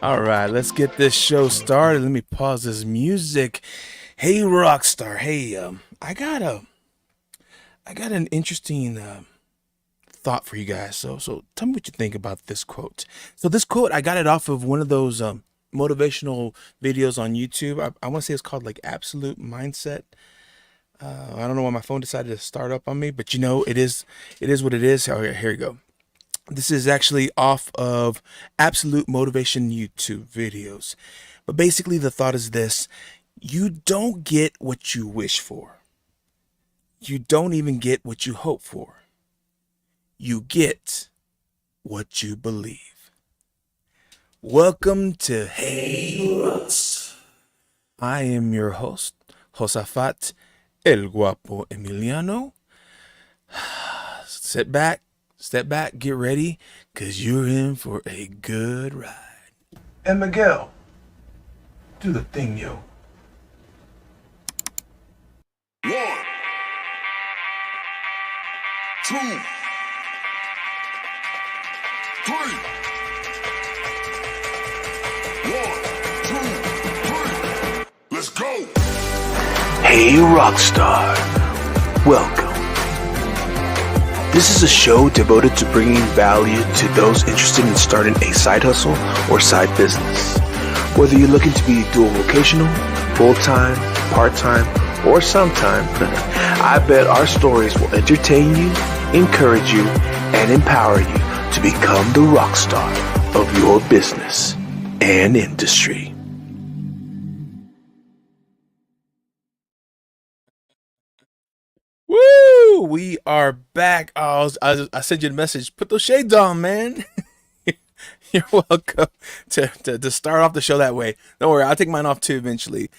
All right, let's get this show started. Let me pause this music. Hey, Rockstar. Hey, I got an interesting thought for you guys. So tell me what you think about this quote. So this quote, I got it off of one of those motivational videos on YouTube. I want to say it's called like Absolute Mindset. I don't know why my phone decided to start up on me, but it is what it is. Here we go. This is actually off of Absolute Motivation YouTube videos. But basically, the thought is this: you don't get what you wish for, you don't even get what you hope for, you get what you believe. Welcome to Hey Rock5tar. I am your host, Josafat El Guapo Emiliano. Sit back, step back, get ready, because you're in for a good ride. And Miguel, do the thing, yo. One, two, three. One, two, three. Let's go. Hey Rockstar, welcome. This is a show devoted to bringing value to those interested in starting a side hustle or side business. Whether you're looking to be dual vocational, full-time, part-time, or sometime, I bet our stories will entertain you, encourage you, and empower you to become the rock star of your business and industry. Woo! We are back. Oh, I sent you a message. Put those shades on, man. You're welcome to start off the show that way. Don't worry, I'll take mine off too eventually.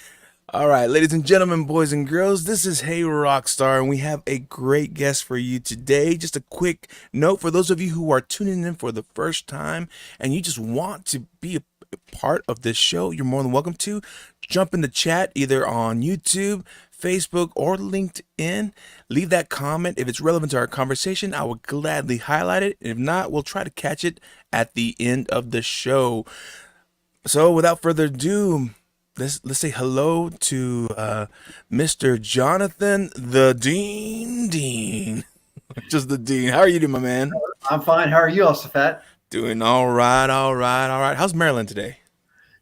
All right, ladies and gentlemen, boys and girls, this is Hey Rockstar, and we have a great guest for you today. Just a quick note for those of you who are tuning in for the first time and you just want to be a part of this show, you're more than welcome to jump in the chat either on YouTube, Facebook, or LinkedIn. Leave that comment. If it's relevant to our conversation, I will gladly highlight it. If not, we'll try to catch it at the end of the show. So without further ado, let's say hello to Mr. Jonathan the Deane. Just the Dean. How are you doing, my man? I'm fine. How are you, Safat? Doing all right, all right, all right. How's Maryland today?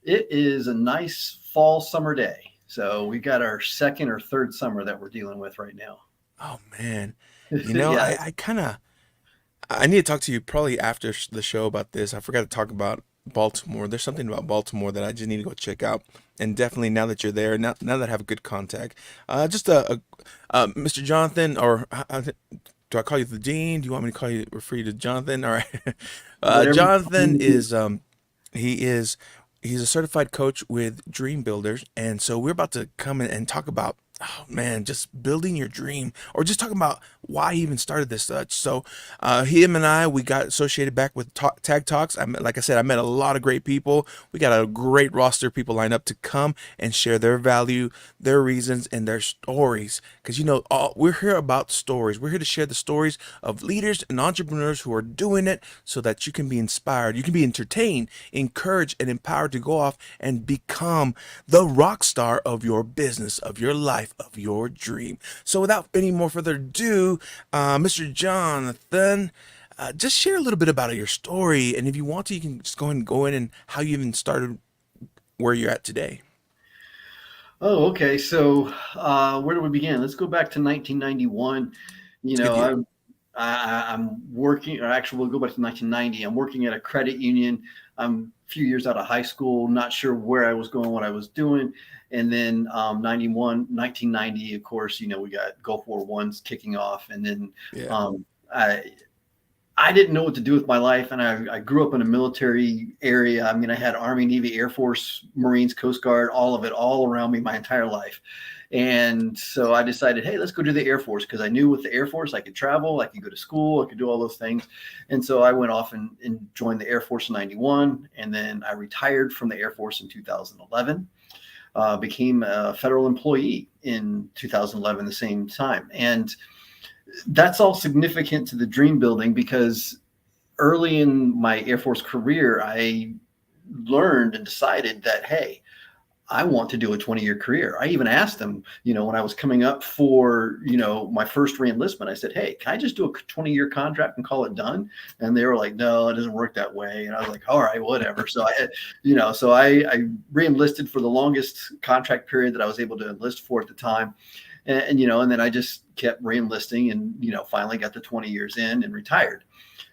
It is a nice fall summer day. So we got our second or third summer that we're dealing with right now. Oh man, you know, Yeah. I need to talk to you probably after the show about this. I forgot to talk about Baltimore. There's something about Baltimore that I just need to go check out. And definitely now that you're there, now that I have a good contact, just Mr. Jonathan, or do I call you the Dean? Do you want me to call you refer you to Jonathan? All right. Whatever. Jonathan is he is he's a certified coach with Dream Builders, and so we're about to come in and talk about, oh man, just building your dream, or just talking about why he even started this such. So him and we got associated back with Tag Talks. Like I said, I met a lot of great people. We got a great roster of people lined up to come and share their value, their reasons, and their stories. Because we're here about stories. We're here to share the stories of leaders and entrepreneurs who are doing it, so that you can be inspired, you can be entertained, encouraged, and empowered to go off and become the rock star of your business, of your life, of your dream. So without any more further ado, Mr. Jonathan, just share a little bit about your story, and if you want to, you can just go in and how you even started where you're at today. Oh, okay. So where do we begin? Let's go back to 1991. You It's a good know, year. I'm working, or actually, we'll go back to 1990. I'm working at a credit union. I'm a few years out of high school, not sure where I was going, what I was doing. And then 1990, of course, we got Gulf War One's kicking off. And then Yeah. um, I didn't know what to do with my life. And I grew up in a military area. I mean, I had Army, Navy, Air Force, Marines, Coast Guard, all of it, all around me my entire life. And so I decided, hey, let's go do the Air Force, because I knew with the Air Force, I could travel, I could go to school, I could do all those things. And so I went off and joined the Air Force in 91. And then I retired from the Air Force in 2011, became a federal employee in 2011, the same time. And that's all significant to the dream building, because early in my Air Force career, I learned and decided that, hey, I want to do a 20-year career. I even asked them, when I was coming up for, my first reenlistment, I said, hey, can I just do a 20-year contract and call it done? And they were like, no, it doesn't work that way. And I was like, all right, whatever. So I had, so I reenlisted for the longest contract period that I was able to enlist for at the time. And then I just kept reenlisting and, finally got the 20 years in and retired.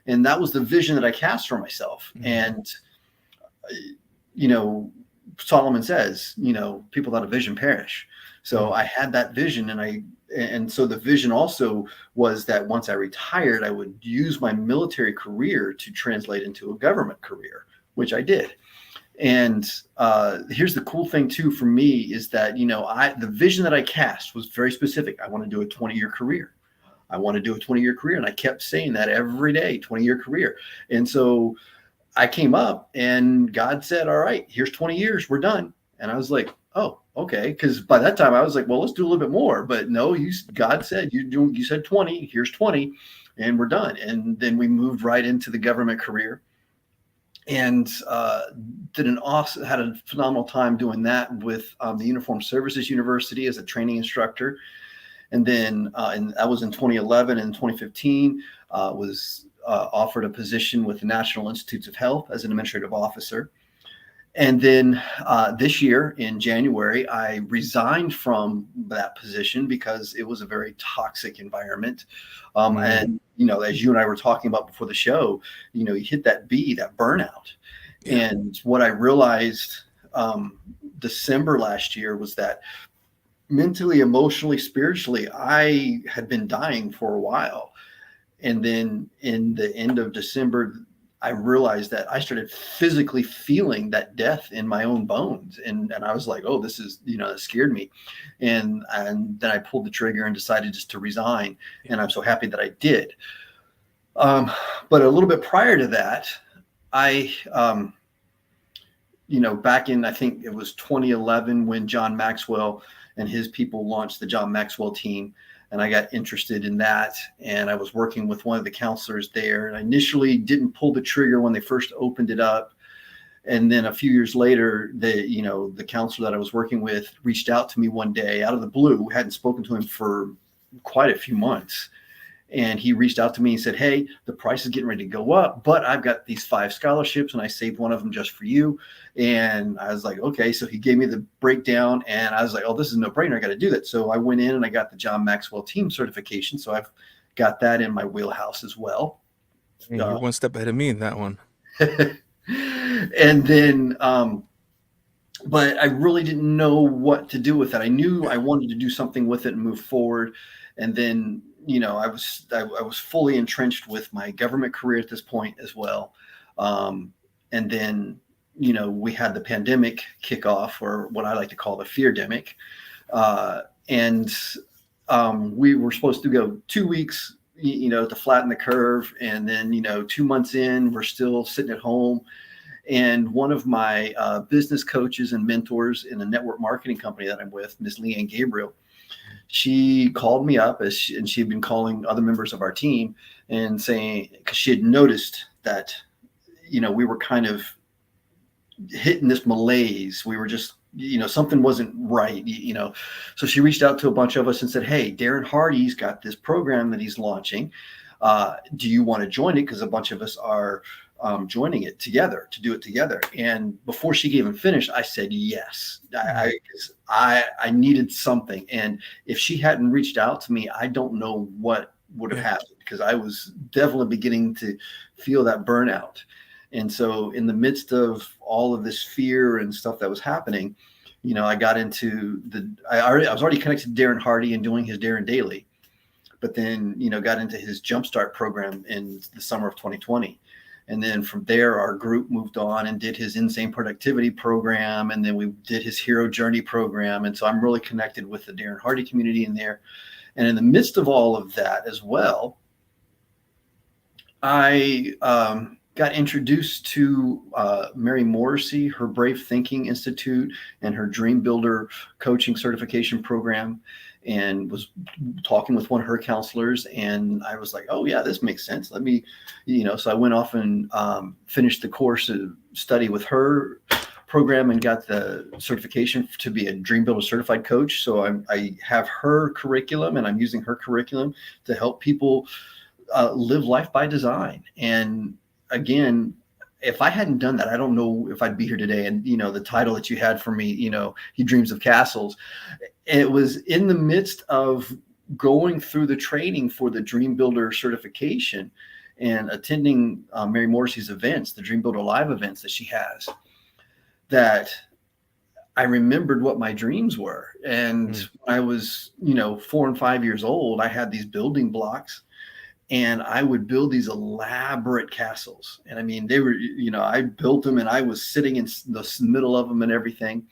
And that was the vision that I cast for myself. Mhm. And, Solomon says, people without a vision perish. So I had that vision, and so the vision also was that once I retired, I would use my military career to translate into a government career, which I did. And here's the cool thing too for me is that, the vision that I cast was very specific. I want to do a 20-year career. I want to do a 20-year career. And I kept saying that every day, 20-year career. And so I came up and God said, all right, here's 20 years, we're done. And I was like, oh, okay. Because by that time I was like, well, let's do a little bit more. But no, God said, you said 20, here's 20, and we're done. And then we moved right into the government career and had a phenomenal time doing that with the Uniformed Services University as a training instructor. And then and that was in 2011 and 2015 was offered a position with the National Institutes of Health as an administrative officer. And then this year in January, I resigned from that position because it was a very toxic environment. And, as you and I were talking about before the show, you hit that burnout. Yeah. And what I realized December last year was that mentally, emotionally, spiritually, I had been dying for a while. And then in the end of December, I realized that I started physically feeling that death in my own bones. And I was like, oh, this is, it scared me. And then I pulled the trigger and decided just to resign. And I'm so happy that I did. But a little bit prior to that, I, back in, I think it was 2011 when John Maxwell and his people launched the John Maxwell team. And I got interested in that. And I was working with one of the counselors there. And I initially didn't pull the trigger when they first opened it up. And then a few years later, the counselor that I was working with reached out to me one day out of the blue. Hadn't spoken to him for quite a few months. And he reached out to me and said, hey, the price is getting ready to go up, but I've got these 5 scholarships and I saved one of them just for you. And I was like, okay. So he gave me the breakdown and I was like, oh, this is a no-brainer. I got to do that. So I went in and I got the John Maxwell team certification. So I've got that in my wheelhouse as well. Hey, you're one step ahead of me in that one. And then, but I really didn't know what to do with it. I knew I wanted to do something with it and move forward. And then, I was fully entrenched with my government career at this point as well. And then, we had the pandemic kick off, or what I like to call the fear-demic. And we were supposed to go 2 weeks, to flatten the curve. And then, 2 months in, we're still sitting at home. And one of my business coaches and mentors in a network marketing company that I'm with, Miss Leanne Gabriel, she called me up and she had been calling other members of our team and saying, because she had noticed that, we were kind of hitting this malaise. We were just, something wasn't right, So she reached out to a bunch of us and said, hey, Darren Hardy's got this program that he's launching. Do you want to join it? Because a bunch of us are joining it together to do it together. And before she even finished, I said yes. I needed something. And if she hadn't reached out to me, I don't know what would have happened, because I was definitely beginning to feel that burnout. And so in the midst of all of this fear and stuff that was happening, I got into I was already connected to Darren Hardy and doing his Darren Daily, but then, got into his Jumpstart program in the summer of 2020. And then from there, our group moved on and did his Insane Productivity program. And then we did his Hero Journey program. And so I'm really connected with the Darren Hardy community in there. And in the midst of all of that as well, I got introduced to Mary Morrissey, her Brave Thinking Institute, and her Dream Builder coaching certification program, and was talking with one of her counselors. And I was like, oh, yeah, this makes sense. Let me, so I went off and finished the course of study with her program and got the certification to be a Dream Builder certified coach. So I have her curriculum, and I'm using her curriculum to help people live life by design. And again, if I hadn't done that, I don't know if I'd be here today. And the title that you had for me, he dreams of castles. It was in the midst of going through the training for the Dream Builder certification and attending Mary Morrissey's events, the Dream Builder Live events that she has, that I remembered what my dreams were. And when I was, 4 and 5 years old, I had these building blocks, and I would build these elaborate castles. And I mean, they were, I built them, and I was sitting in the middle of them and everything.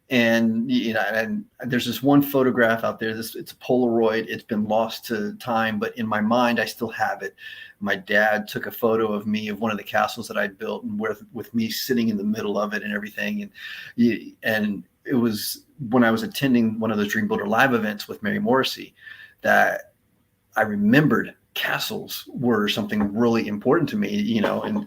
And, and there's this one photograph out there. It's a Polaroid. It's been lost to time, but in my mind, I still have it. My dad took a photo of me of one of the castles that I'd built, and with me sitting in the middle of it and everything. And it was when I was attending one of those Dream Builder Live events with Mary Morrissey that I remembered castles were something really important to me, and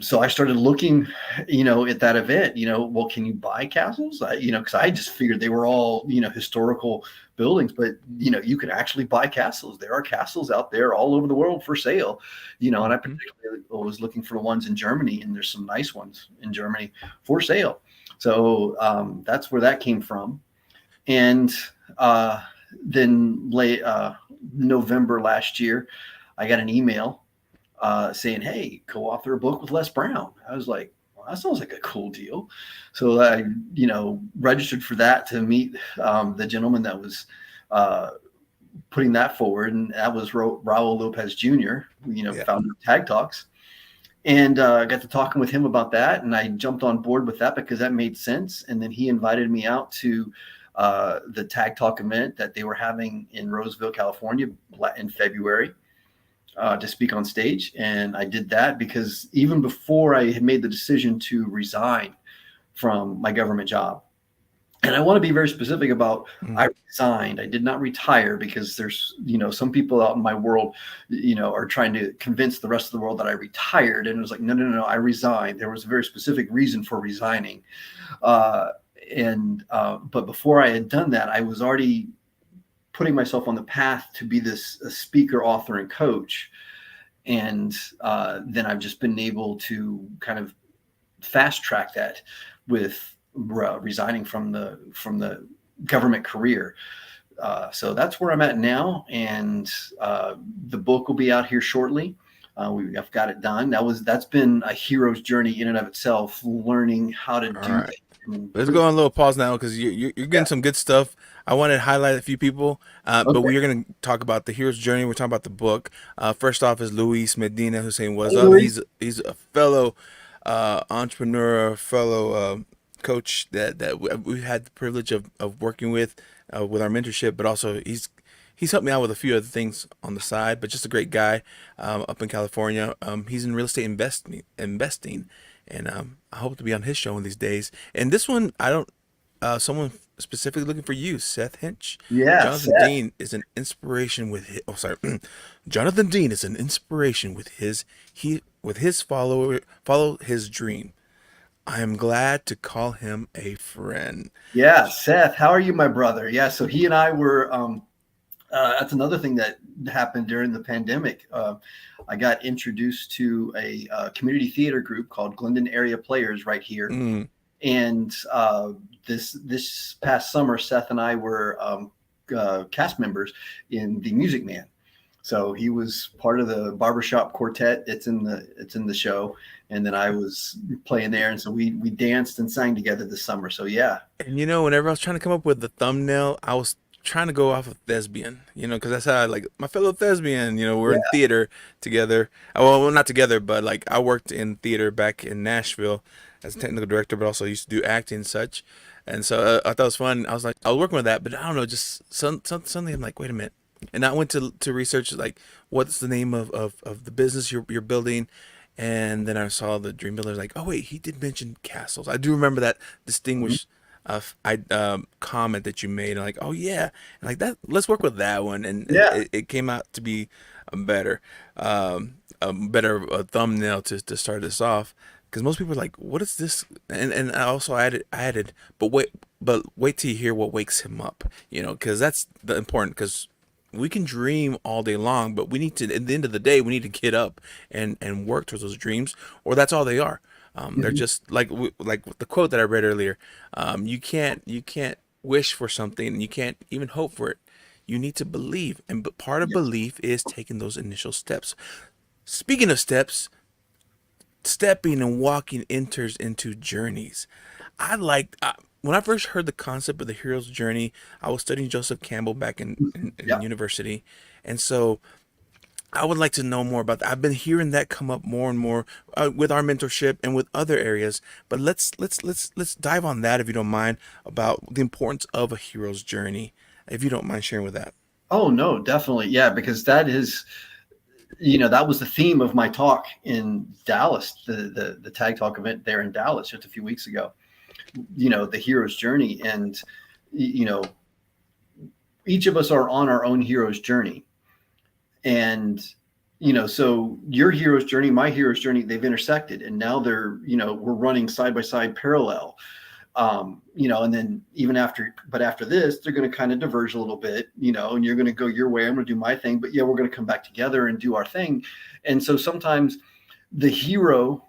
so I started looking, at that event, well, can you buy castles? Because I just figured they were all, historical buildings, but, you can actually buy castles. There are castles out there all over the world for sale, and I particularly was looking for the ones in Germany, and there's some nice ones in Germany for sale. So that's where that came from. And then late November last year, I got an email saying, hey, co-author a book with Les Brown. I was like, well, that sounds like a cool deal. So I, registered for that to meet the gentleman that was putting that forward. And that was Raul Lopez Jr., founder of Tag Talks. And I got to talking with him about that. And I jumped on board with that because that made sense. And then he invited me out to the Tag Talk event that they were having in Roseville, California in February. To speak on stage. And I did that because even before I had made the decision to resign from my government job, and I want to be very specific about, I resigned. I did not retire, because there's, some people out in my world, are trying to convince the rest of the world that I retired. And it was like, no, I resigned. There was a very specific reason for resigning. But before I had done that, I was already putting myself on the path to be this speaker, author, and coach. And then I've just been able to kind of fast track that with resigning from the government career. So that's where I'm at now. And the book will be out here shortly. I've got it done. That's been a hero's journey in and of itself, learning how to do that. Let's go on a little pause now, because you're getting some good stuff. I want to highlight a few people, but we're going to talk about the hero's journey. We're talking about the book. First off is Luis Medina, who's saying what's up. He's a fellow entrepreneur, fellow coach that we've had the privilege of working with our mentorship, but also he's helped me out with a few other things on the side, but just a great guy up in California. He's in real estate investing. And I hope to be on his show one of these days. And this one, I don't. Someone specifically looking for you, Seth Hinch. Yeah, Jonathan Deane is an inspiration with his. Oh, sorry. Jonathan Deane is an inspiration with his follow his dream. I am glad to call him a friend. Yeah, Seth, how are you, my brother? Yeah, so he and I were. That's another thing that happened during the pandemic. I got introduced to a community theater group called Glendon Area Players right here. And this past summer, Seth and I were cast members in The Music Man. So he was part of the barbershop quartet. It's in the show. And then I was playing there. And so we danced and sang together this summer. So yeah. And whenever I was trying to come up with the thumbnail, I was trying to go off of thespian, because that's how I like my fellow thespian, we're in theater together. Well, not together, but like I worked in theater back in Nashville as a technical director, but also used to do acting and such. And so I thought it was fun. I was working with that, but I don't know, just suddenly I'm like, wait a minute. And I went to research like what's the name of the business you're building. and then I saw the dream builders like, oh wait, he did mention castles. I do remember that Mhm. distinguished I comment that you made, and like, oh yeah, and like that. Let's work with that one, and Yeah. it came out to be better, a better thumbnail to start this off. Because most people are like, "What is this?" And I also added, but wait till you hear what wakes him up. You know, because that's the important. Because we can dream all day long, but we need to, at the end of the day, we need to get up and work towards those dreams, or that's all they are. They're Mhm. just like the quote that I read earlier. You can't wish for something, and you can't even hope for it. You need to believe, and but part of Yeah. belief is taking those initial steps. Speaking of steps, stepping and walking enters into journeys. I like when I first heard the concept of the hero's journey. I was studying Joseph Campbell back in Yeah. university, and so I would like to know more about that. I've been hearing that come up more and more with our mentorship and with other areas. But let's dive on that if you don't mind about the importance of a hero's journey. If you don't mind sharing with that. Oh no, definitely. Yeah, because that is, that was the theme of my talk in Dallas, the Tag Talk event there in Dallas just a few weeks ago. The hero's journey, and you know, each of us are on our own hero's journey, and so your hero's journey, my hero's journey, they've intersected, and now we're running side by side, parallel. And then even after this, they're going to kind of diverge a little bit, and you're going to go your way, I'm going to do my thing, but yeah, we're going to come back together and do our thing. And so sometimes the hero,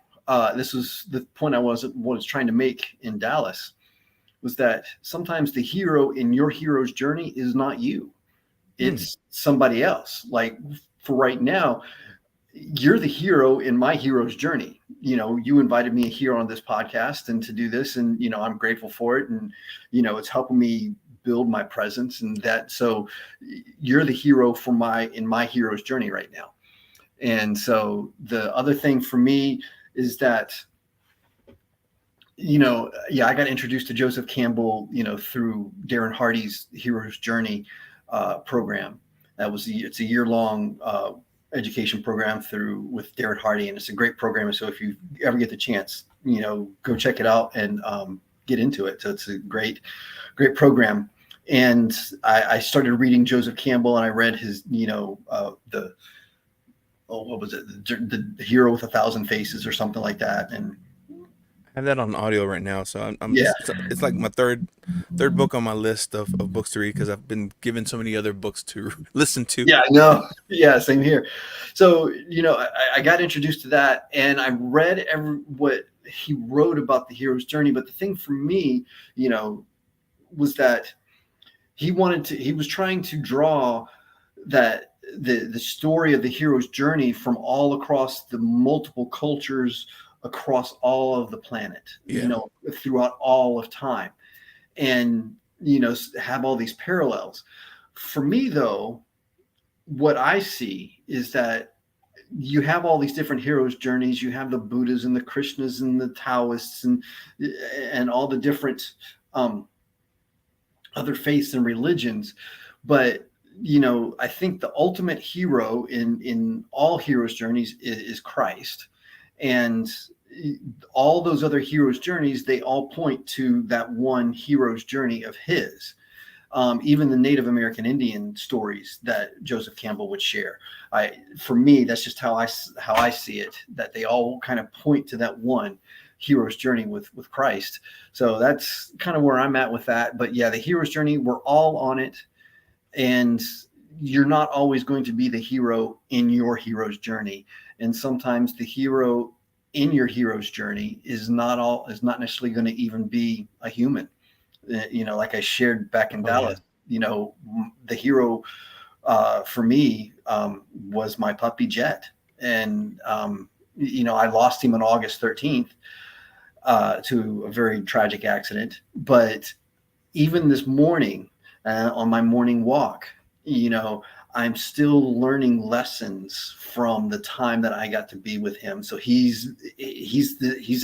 this was the point I was trying to make in Dallas, was that sometimes the hero in your hero's journey is not you, Hmm. it's somebody else. Like, for right now, you're the hero in my hero's journey. You invited me here on this podcast and to do this, and I'm grateful for it, and it's helping me build my presence, and that, so you're the hero for my hero's journey right now. And so the other thing for me is that, yeah, I got introduced to Joseph Campbell, through Darren Hardy's Hero's Journey program. It's a year long education program through with Darren Hardy, and it's a great program. So if you ever get the chance, go check it out and get into it. So it's a great program. And I started reading Joseph Campbell, and I read his, the what was it, the Hero with a Thousand Faces or something like that. And I have that on audio right now, so yeah, it's like my third book on my list of books to read because I've been given so many other books to listen to. yeah, no, yeah, same here. So I got introduced to that, and I read what he wrote about the hero's journey. But the thing for me, was that he was trying to draw that the story of the hero's journey from all across the multiple cultures across all of the planet, Yeah. throughout all of time, and have all these parallels. For me, though, what I see is that you have all these different heroes' journeys. You have the Buddhas and the Krishnas and the Taoists and all the different um, other faiths and religions. But I think the ultimate hero in all heroes' journeys is Christ, and all those other heroes' journeys, they all point to that one hero's journey of his. Even the Native American Indian stories that Joseph Campbell would share. For me, that's just how I see it. That they all kind of point to that one hero's journey with Christ. So that's kind of where I'm at with that. But yeah, the hero's journey, we're all on it, and you're not always going to be the hero in your hero's journey. And sometimes the hero in your hero's journey is not necessarily going to even be a human. Like I shared back in Oh yeah. Dallas, the hero for me was my puppy Jet. And, I lost him on August 13th to a very tragic accident. But even this morning, on my morning walk, I'm still learning lessons from the time that I got to be with him. So he's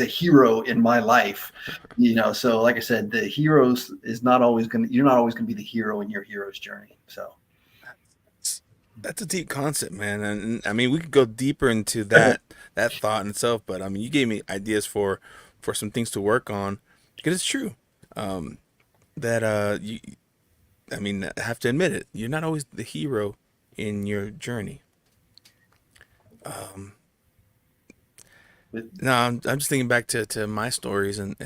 a hero in my life, So like I said, the heroes is not always you're not always gonna be the hero in your hero's journey. So That's a deep concept, man. And I mean, we could go deeper into that thought in itself, but I mean, you gave me ideas for some things to work on because it's true. Um, that you I mean, I have to admit it. You're not always the hero in your journey. Um, no, I'm just thinking back to my stories and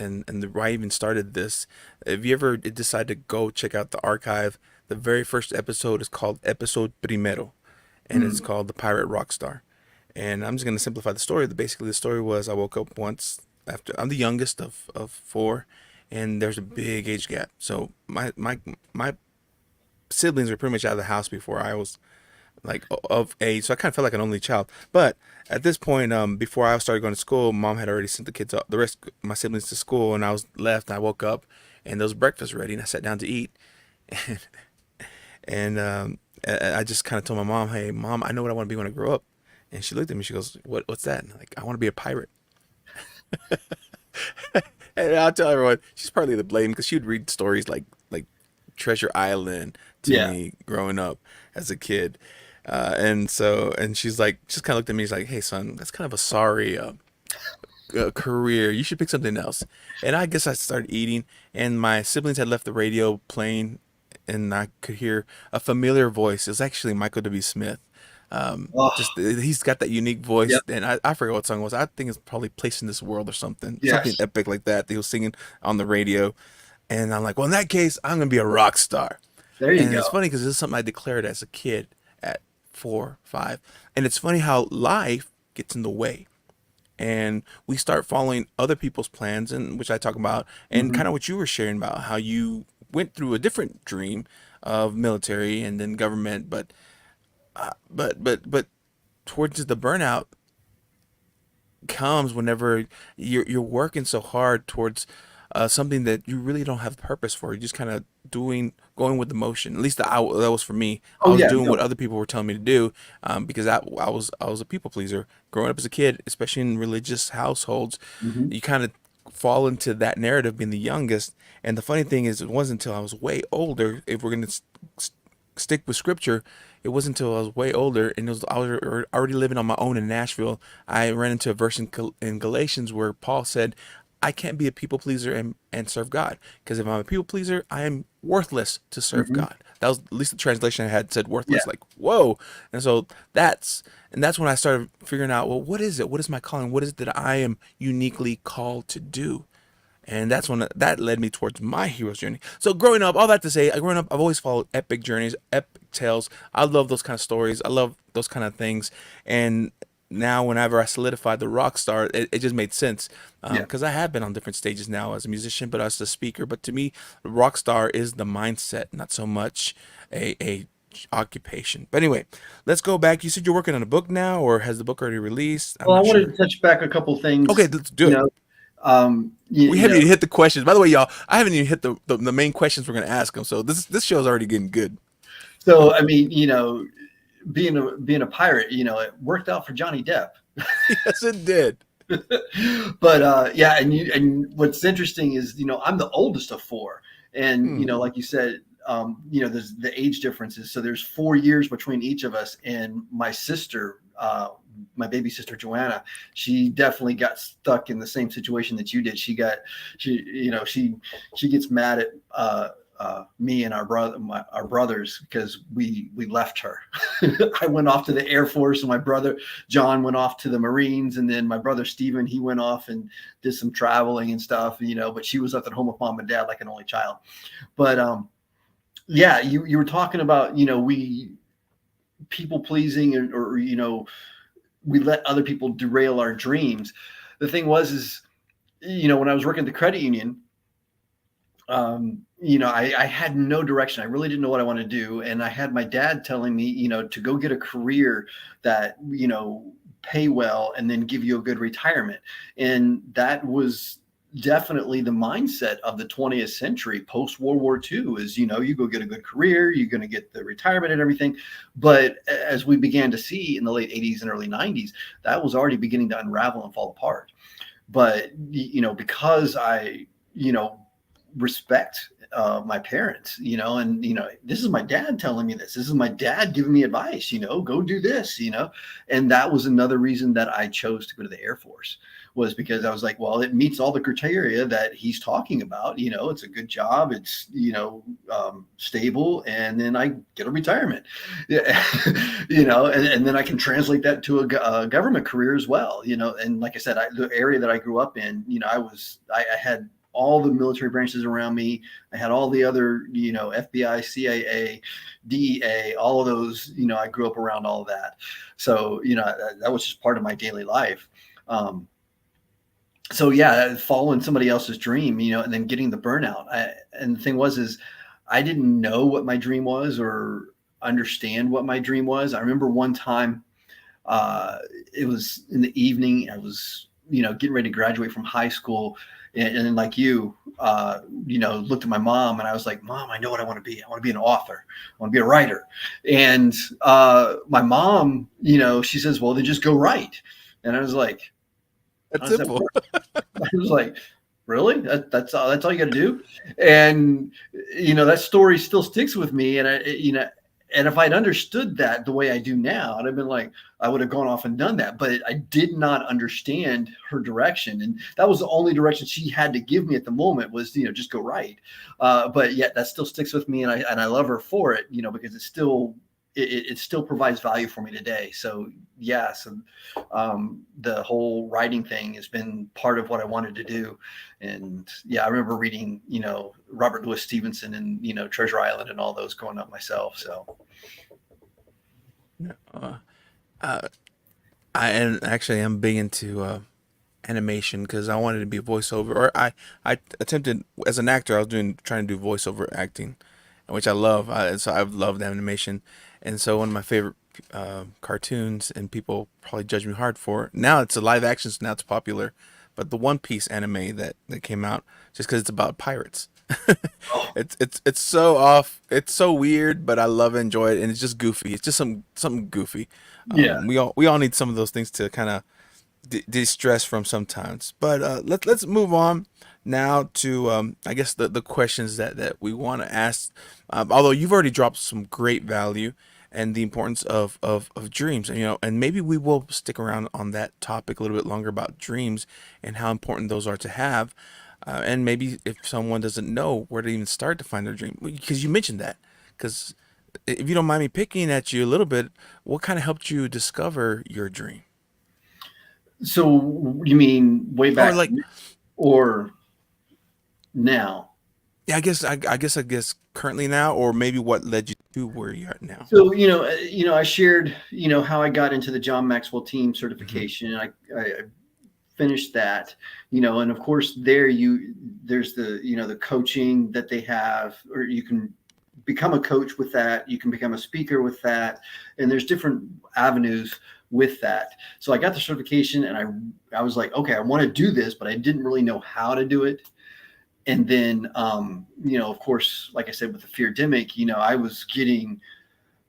why I even started this. If you ever decide to go check out the archive, the very first episode is called Episode Primero, and it's Mm, called The Pirate Rockstar. And I'm just gonna simplify the story. Basically, the story was I woke up once after I'm the youngest of four, and there's a big age gap. So my siblings were pretty much out of the house before I was like of age, so I kind of felt like an only child. But at this point, before I started going to school, mom had already sent the kids, the rest, my siblings to school, and I was left. And I woke up, and there was breakfast ready, and I sat down to eat, and I just kind of told my mom, "Hey, mom, I know what I want to be when I grow up." And she looked at me. She goes, What's that?" And I'm like, "I want to be a pirate." And I'll tell everyone, she's partly to blame because she would read stories like Treasure Island to yeah. me growing up as a kid. And she's like, just kind of looked at me. She's like, "Hey, son, that's kind of a sorry career. You should pick something else." And I guess I started eating, and my siblings had left the radio playing, and I could hear a familiar voice. It was actually Michael W. Smith. Oh, Just he's got that unique voice, yep. and I forget what song it was. I think it's probably "Place in This World" or something Yes. epic like that. That he was singing on the radio, and I'm like, well, in that case, I'm gonna be a rock star. There you And go. it's funny because this is something I declared as a kid at 4, 5. And it's funny how life gets in the way. And we start following other people's plans, and which I talk about, and Hmm. kind of what you were sharing about how you went through a different dream of military and then government, but towards the burnout comes whenever you're working so hard towards something that you really don't have purpose for. You're just kind of going with the motion. At least that was for me. I Oh was yeah. doing what No. other people were telling me to do because I was a people pleaser growing up as a kid, especially in religious households. Hmm. You kind of fall into that narrative being the youngest. And the funny thing is, it wasn't until I was way older, if we're going to stick with scripture, it wasn't until I was way older and I was already living on my own in Nashville. I ran into a verse in Galatians where Paul said, "I can't be a people pleaser and serve God, because if I'm a people pleaser, I am worthless to serve Hmm. God." That was at least the translation I had said Yeah. worthless. Like, whoa! And so that's when I started figuring out, well, what is it? What is my calling? What is it that I am uniquely called to do? And that's when that led me towards my hero's journey. So growing up, all that to say, growing up, I've always followed epic journeys, epic tales. I love those kind of stories. I love those kind of things. And now, whenever I solidified the rock star, it just made sense Yeah. because I have been on different stages now as a musician, but as a speaker. But to me, rock star is the mindset, not so much a occupation. But anyway, let's go back. You said you're working on a book now, or has the book already released? I'm Well, I not wanted to sure. touch back a couple Okay, things. let's do You it. know, We you haven't know. even hit the questions. By the way, y'all, I haven't even hit the main questions we're gonna ask them. So this show is already getting good. So I mean, being a pirate, it worked out for Johnny Depp. Yes, it did. But yeah, and what's interesting is I'm the oldest of four, and Hmm. like you said, there's the age differences. So there's 4 years between each of us, and my sister. My baby sister Joanna, she definitely got stuck in the same situation that you did. She gets mad at me and our brothers because we left her. I went off to the Air Force, and my brother John went off to the Marines, and then my brother Steven, he went off and did some traveling and stuff. But she was left at home with mom and dad like an only child. But yeah, you were talking about we people pleasing, or we let other people derail our dreams. The thing was is when I was working at the credit union, I had no direction. I really didn't know what I wanted to do. And I had my dad telling me, to go get a career that, pay well and then give you a good retirement. And that was definitely the mindset of the 20th century post World War II is, you go get a good career, you're going to get the retirement and everything. But as we began to see in the late 80s and early 90s, that was already beginning to unravel and fall apart. But, because I, respect my parents, and this is my dad telling me this. This is my dad giving me advice. Go do this. And that was another reason that I chose to go to the Air Force, was because I was like, well, it meets all the criteria that he's talking about. It's a good job. It's stable, and then I get a retirement. Yeah, and then I can translate that to a government career as well. And like I said, the area that I grew up in, I had all the military branches around me. I had all the other, FBI, CIA, DEA, all of those, I grew up around all of that. So, that was just part of my daily life. So yeah, following somebody else's dream, and then getting the burnout. And the thing is I didn't know what my dream was or understand what my dream was. I remember one time, it was in the evening. I was, getting ready to graduate from high school. And like looked at my mom, and I was like, Mom, I know what I want to be. I want to be an author. I want to be a writer. And my mom, she says, well, then just go write. And I was like, That's simple. I was like, really? That's all you got to do? And, that story still sticks with me. And and if I'd understood that the way I do now, I'd have been like, I would have gone off and done that. But I did not understand her direction. And that was the only direction she had to give me at the moment, was, just go write. But yet that still sticks with me. And I love her for it, because it still provides value for me today. So yeah, the whole writing thing has been part of what I wanted to do. And yeah, I remember reading, Robert Louis Stevenson and, Treasure Island and all those growing up myself. So. And actually I'm big into animation because I wanted to be a voiceover, or I attempted as an actor. I was trying to do voiceover acting, which I love. So I've loved animation, and so one of my favorite cartoons, and people probably judge me hard for it. Now it's a live action, so now it's popular. But the One Piece anime that came out, just because it's about pirates. Oh, It's so off. It's so weird, but I love it, enjoy it, and it's just goofy. It's just something goofy. yeah. We all need some of those things to kind of de-stress from sometimes. But let's move on now to I guess the questions that we want to ask. Although you've already dropped some great value and the importance of dreams, and and maybe we will stick around on that topic a little bit longer about dreams and how important those are to have. And maybe if someone doesn't know where to even start to find their dream, because you mentioned that. Because if you don't mind me picking at you a little bit, what kind of helped you discover your dream? So you mean way Or back like, or now? yeah, I guess currently now, or maybe what led you to where you're at now. So, I shared, how I got into the John Maxwell team Hmm. certification. I finished that, and of course there's the coaching that they have, or you can become a coach with that. You can become a speaker with that. And there's different avenues with that. So I got the certification, and I was like, okay, I want to do this, but I didn't really know how to do it. And then, of course, like I said, with the fear demic,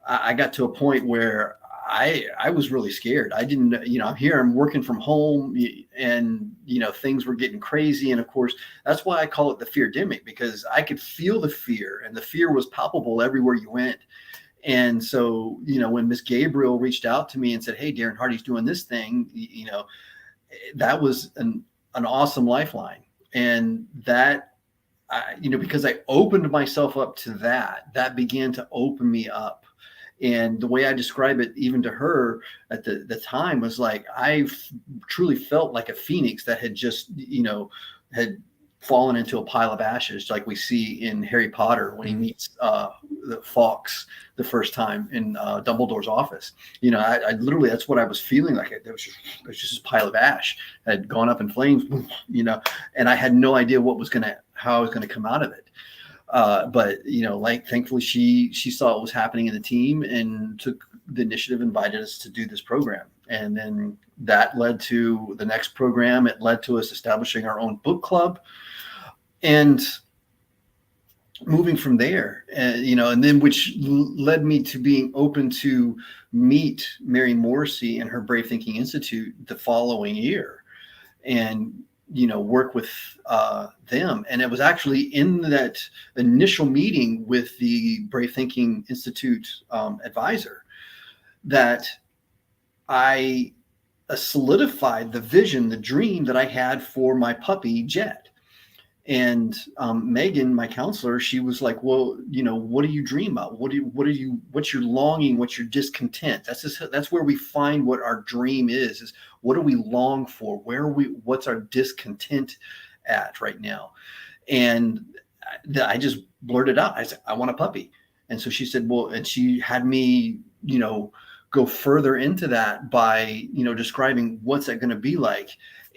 I got to a point where I was really scared. I didn't, I'm here, I'm working from home, and, things were getting crazy. And of course, that's why I call it the fear demic, because I could feel the fear, and the fear was palpable everywhere you went. And so, when Miss Gabriel reached out to me and said, hey, Darren Hardy's doing this thing, that was an awesome lifeline. And that, because I opened myself up to that began to open me up. And the way I describe it, even to her at the time, was like, truly felt like a phoenix that had just, had fallen into a pile of ashes, like we see in Harry Potter when he Mm. meets the Fawkes the first time in Dumbledore's office. I literally, that's what I was feeling like. There was just a pile of ash had gone up in flames, and I had no idea how I was gonna come out of it. But like, thankfully she saw what was happening in the team and took the initiative, invited us to do this program. And then that led to the next program. It led to us establishing our own book club and moving from there. And then which led me to being open to meet Mary Morrissey and her Brave Thinking Institute the following year. And work with them. And it was actually in that initial meeting with the Brave Thinking Institute advisor that I solidified the vision, the dream that I had for my puppy, Jet. And Megan, my counselor, she was like, well, what do you dream about? What's your longing? What's your discontent? That's where we find what our dream is what do we long for? What's our discontent at right now? And I just blurted out, I said, I want a puppy. And so she said, well, and she had me, go further into that by, describing what's that going to be like.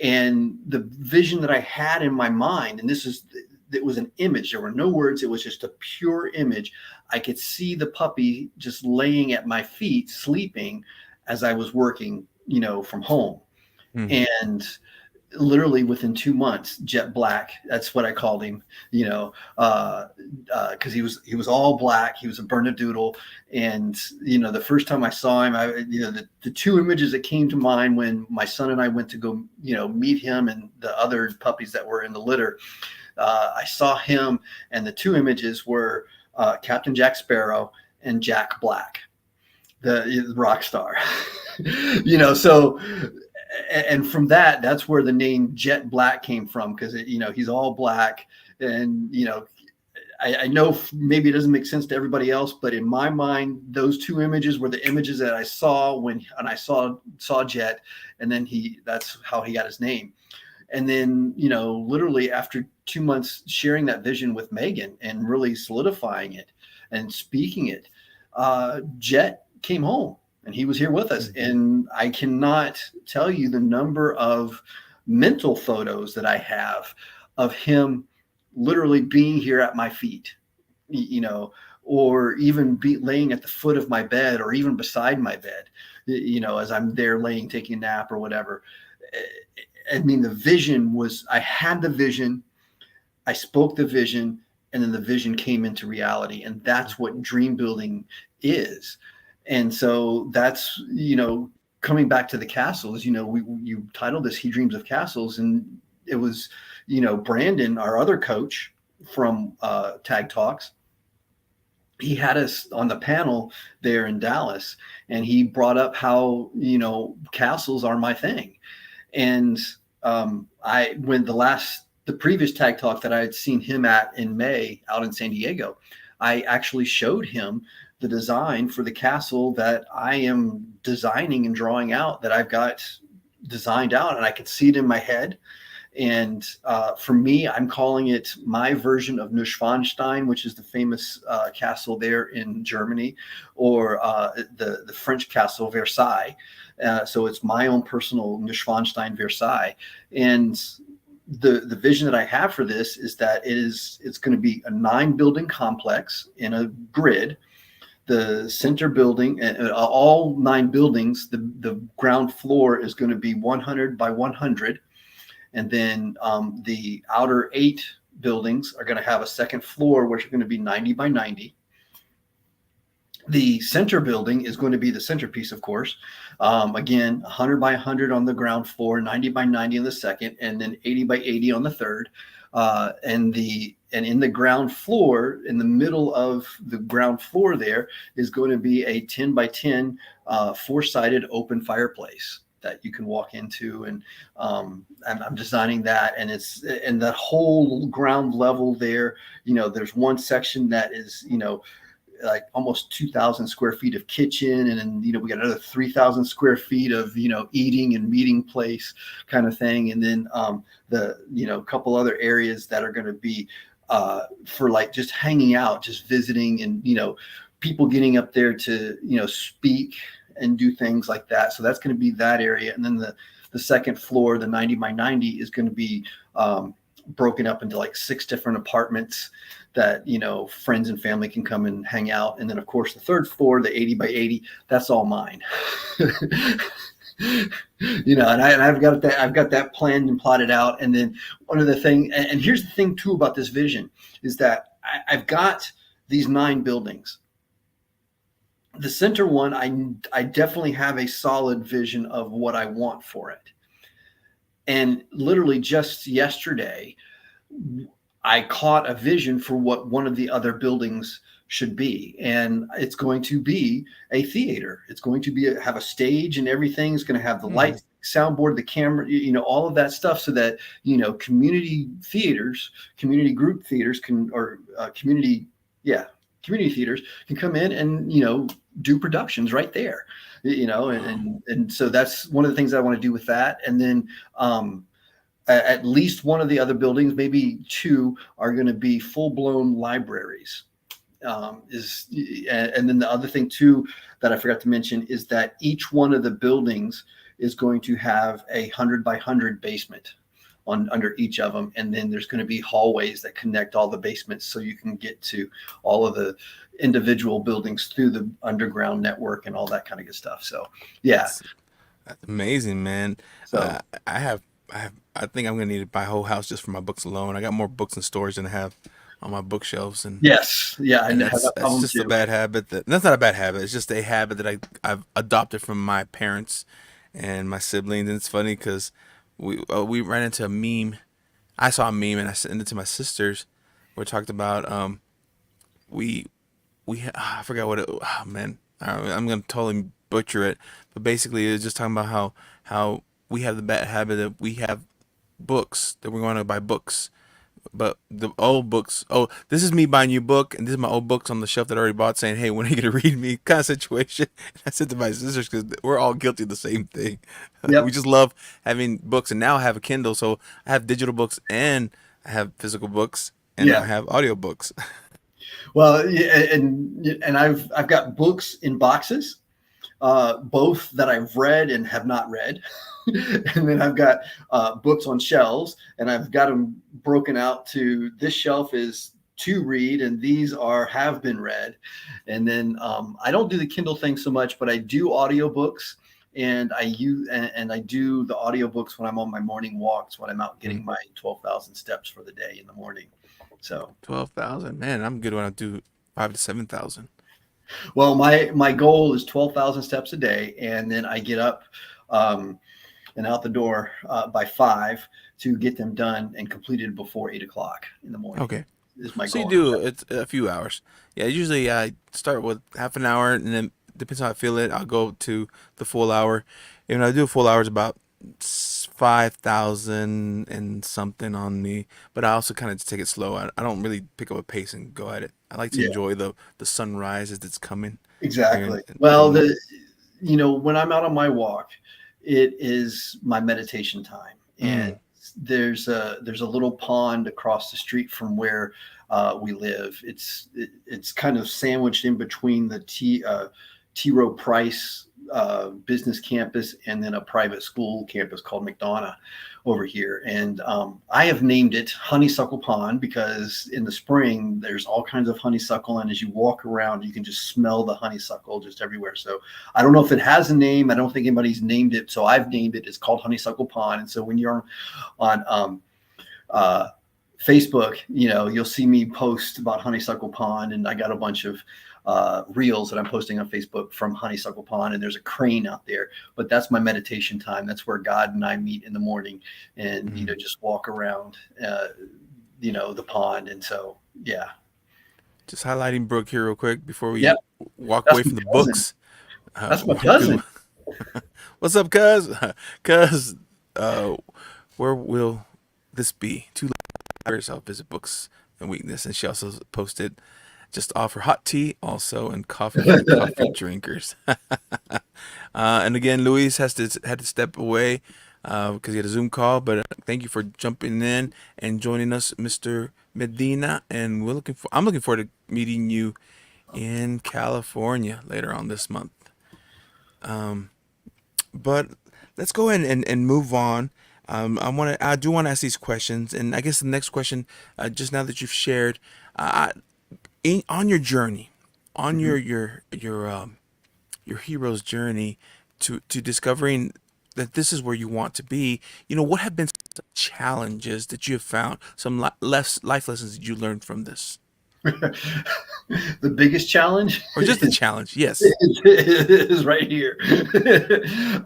And the vision that I had in my mind, and it was an image. There were no words. It was just a pure image. I could see the puppy just laying at my feet, sleeping as I was working, from home. Mm. And literally within 2 months, Jet Black, that's what I called him, because he was all black. He was a Bernedoodle. And, the first time I saw him, the two images that came to mind when my son and I went to go, meet him and the other puppies that were in the litter, I saw him, and the two images were Captain Jack Sparrow and Jack Black, the rock star. So, and from that's where the name Jet Black came from, because he's all black. And I know maybe it doesn't make sense to everybody else, but in my mind, those two images were the images that I saw when I saw Jet, and then that's how he got his name. And then, literally after 2 months sharing that vision with Megan and really solidifying it and speaking it, Jet came home and he was here with us. And I cannot tell you the number of mental photos that I have of him literally being here at my feet, or even laying at the foot of my bed, or even beside my bed, as I'm there laying, taking a nap or whatever. I mean, the vision was, I had the vision, I spoke the vision, and then the vision came into reality. And that's what dream building is. And so that's, coming back to the castles, you titled this He Dreams of Castles. And it was, Brandon, our other coach from Tag Talks, he had us on the panel there in Dallas, and he brought up how, castles are my thing. And when the previous Tag Talk that I had seen him at in May out in San Diego, I actually showed him the design for the castle that I am designing and drawing out, that I've got designed out, and I could see it in my head. And for me, I'm calling it my version of Neuschwanstein, which is the famous castle there in Germany, or the French castle Versailles. So it's my own personal Neuschwanstein Versailles. And the vision that I have for this is that it's going to be a 9-building complex in a grid. The center building, all 9 buildings, the ground floor is going to be 100 by 100. And then the outer 8 buildings are going to have a second floor, which are going to be 90 by 90. The center building is going to be the centerpiece, of course. Again, 100 by 100 on the ground floor, 90 by 90 on the second, and then 80 by 80 on the third. And in the ground floor, in the middle of the ground floor, there is going to be a 10 by 10 4-sided open fireplace that you can walk into. And I'm designing that, and and that whole ground level there, there's one section that is, like almost 2,000 square feet of kitchen. And then, we got another 3,000 square feet of, eating and meeting place kind of thing. And then a couple other areas that are going to be for like just hanging out, just visiting, and, people getting up there to, speak and do things like that. So that's going to be that area. And then the second floor, the 90 by 90, is going to be broken up into like 6 different apartments that, friends and family can come and hang out. And then, of course, the third floor, the 80 by 80, that's all mine. And I've got that planned and plotted out. And then one of the thing, and here's the thing too about this vision, is that I've got these 9 buildings. The center one, I definitely have a solid vision of what I want for it. And literally just yesterday, I caught a vision for what one of the other buildings should be, and it's going to be a theater. It's going to be have a stage and everything. It's going to have the Hmm. lights, soundboard, the camera, all of that stuff, so that community theaters, community group theaters can, or yeah, community theaters can come in and do productions right there. And Wow. so that's one of the things I want to do with that, and then. At least one of the other buildings, maybe two, are going to be full blown libraries. Is And then the other thing too that I forgot to mention is that each one of the buildings is going to have 100 by 100 basement on under each of them, and then there's going to be hallways that connect all the basements, so you can get to all of the individual buildings through the underground network and all that kind of good stuff. So yeah, That's that's amazing, man. so I think I'm gonna need to buy a whole house just for my books alone. I got more books in storage than I have on my bookshelves, yes, yeah, I and have that that's problem just a too. bad habit. That's not a bad habit. It's just a habit that I've adopted from my parents and my siblings. And it's funny because we ran into a meme. I saw a meme and I sent it to my sisters. Where it talked about we I forgot what it. Oh man, I'm gonna totally butcher it. But basically, it was just talking about how we have the bad habit that we have books that we're going to buy books, but the old books. Oh, this is me buying you a book, and this is my old books on the shelf that I already bought, saying, "Hey, when are you gonna read me?" Kind of situation. And I said to my sisters because we're all guilty of the same thing. We Yep. just love having books, and now I have a Kindle, so I have digital books and I have physical books, and I Yeah. have audiobooks. Well, yeah, and I've got books in boxes, both that I've read and have not read, and then I've got books on shelves, and I've got them broken out to this shelf is to read, and these are have been read, and then I don't do the Kindle thing so much, but I do audiobooks. And I do the audiobooks when I'm on my morning walks, when I'm out getting my 12,000 steps for the day in the morning. So 12,000, man. I'm good when I do 5 to 7,000. well, my goal is 12,000 steps a day, and then I get up um, and out the door by 5 to get them done and completed before 8 o'clock in the morning. Okay. Is my So you goal. do it's a few hours. Yeah, usually I start with half an hour and then depends how I feel it, I'll go to the full hour. And I do a full hour is about 5,000 and something on me, but I also kind of take it slow. I don't really pick up a pace and go at it. I like to Yeah, enjoy the sunrise as it's coming here exactly. in the Well, morning. when I'm out on my walk, it is my meditation time, and Mm, there's a little pond across the street from where we live. It's kind of sandwiched in between the T. Rowe Price business campus and then a private school campus called McDonough over here. And I have named it Honeysuckle Pond because in the spring there's all kinds of honeysuckle, and as you walk around, you can just smell the honeysuckle just everywhere. So I don't know if it has a name. I don't think anybody's named it, so I've named it. It's called Honeysuckle Pond. And so when you're on uh, Facebook, you'll see me post about Honeysuckle Pond, and I got a bunch of reels that I'm posting on Facebook from Honeysuckle Pond, and there's a crane out there. But that's my meditation time. That's where God and I meet in the morning, and mm. just walk around, the pond. And so, yeah, Just highlighting Brooke here real quick before yep, we walk that's away my from the cousin. books. That's my Because cousin. what's up, cuz? Cuz, uh, where will this be? Two libraries. I'll visit books and weakness. And she also posted just offer hot tea also and coffee for the coffee drinkers. And again, Luis had to step away because he had a Zoom call. But thank you for jumping in and joining us, Mr. Medina. And I'm looking forward to meeting you in California later on this month. But let's go ahead and move on. I do want to ask these questions, and I guess the next question, just now that you've shared, on your journey, on Mhm. your hero's journey to discovering that this is where you want to be. What have been some challenges that you have found, some less life lessons that you learned from this? The biggest challenge or just the challenge? Yes. is right here.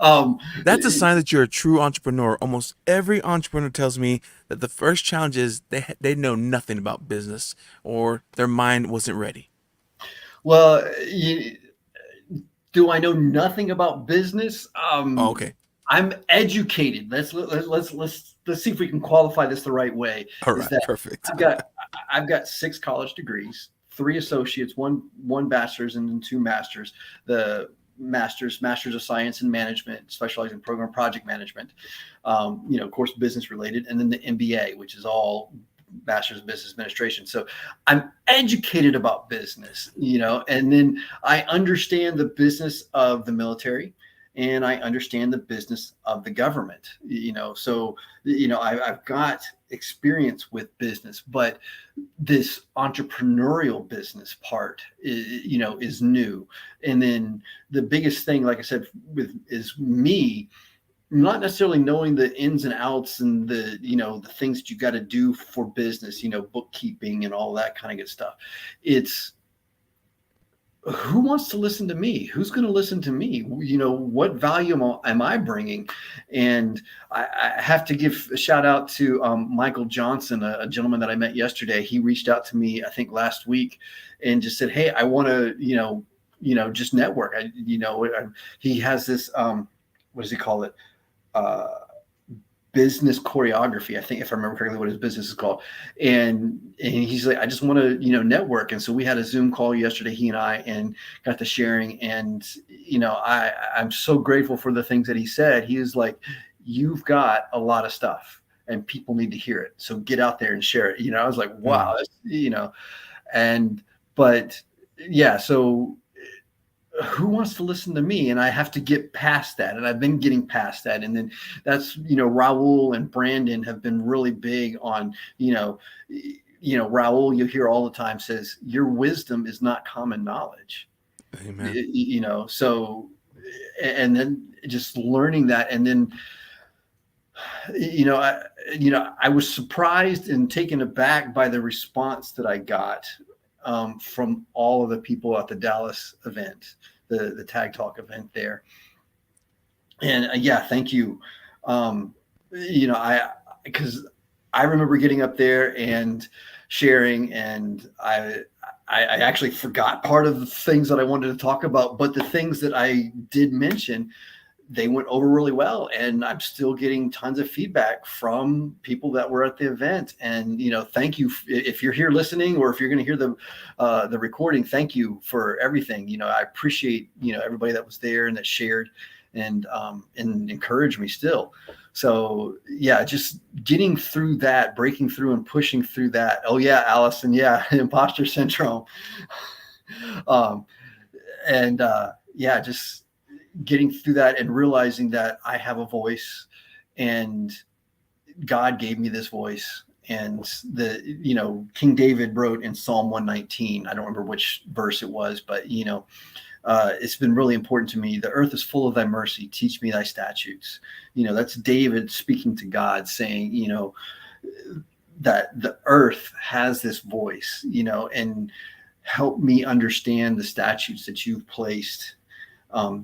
um, That's a sign that you're a true entrepreneur. Almost every entrepreneur tells me that the first challenge is they know nothing about business or their mind wasn't ready. well, do I know nothing about business? Oh, okay. I'm educated. Let's see if we can qualify this the right way. All Is right. that Perfect. I've got I've got 6 college degrees, 3 associates, one bachelor's, and then 2 masters. The master's of science in management, specializing in program project management. Of course, business related, and then the MBA, which is all bachelor's of business administration. So I'm educated about business, and then I understand the business of the military and I understand the business of the government, so I've got experience with business, but this entrepreneurial business part is new. And then the biggest thing, like I said, is me not necessarily knowing the ins and outs and the things that you got to do for business, bookkeeping and all that kind of good stuff. It's who wants to listen to me? Who's going to listen to me? What value am I bringing? And I have to give a shout out to Michael Johnson, a gentleman that I met yesterday. He reached out to me, I think last week, and just said, "Hey, I want to, just network." He has this, what does he call it? Uh, Business choreography, I think, if I remember correctly, what his business is called. And he's like, I just want to, network. And so we had a Zoom call yesterday, he and I, and got to sharing. And I'm so grateful for the things that he said. He is like, you've got a lot of stuff and people need to hear it. So get out there and share it. I was like, wow, Mm, and but yeah, so who wants to listen to me? And I have to get past that. And I've been getting past that. And then that's, Raul and Brandon have been really big on, Raul, you hear all the time says, your wisdom is not common knowledge, amen. so, and then just learning that. And then, you know, I, I was surprised and taken aback by the response that I got from all of the people at the Dallas event, the Tag Talk event there. And yeah, thank you. Um, because I remember getting up there and sharing, and I actually forgot part of the things that I wanted to talk about, but the things that I did mention, they went over really well, and I'm still getting tons of feedback from people that were at the event. And thank you if you're here listening, or if you're going to hear the recording. Thank you for everything. I appreciate everybody that was there and that shared and encouraged me still. So yeah, just getting through that, breaking through and pushing through that. Oh yeah, Allison, yeah, imposter syndrome. um, and yeah, just getting through that and realizing that I have a voice and God gave me this voice. And King David wrote in Psalm 119, I don't remember which verse it was, but it's been really important to me. The earth is full of thy mercy. Teach me thy statutes. That's David speaking to God, saying, that the earth has this voice, and help me understand the statutes that you've placed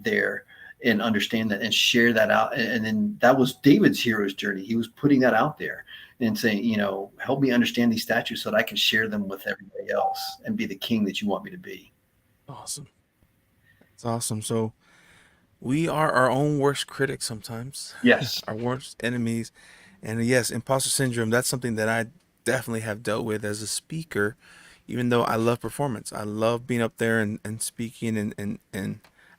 there, and understand that and share that out. And then that was David's hero's journey. He was putting that out there and saying, help me understand these statutes so that I can share them with everybody else and be the king that you want me to be. Awesome. It's awesome. So we are our own worst critics sometimes, Yes. our worst enemies. And yes, imposter syndrome, that's something that I definitely have dealt with as a speaker, even though I love performance. I love being up there and speaking and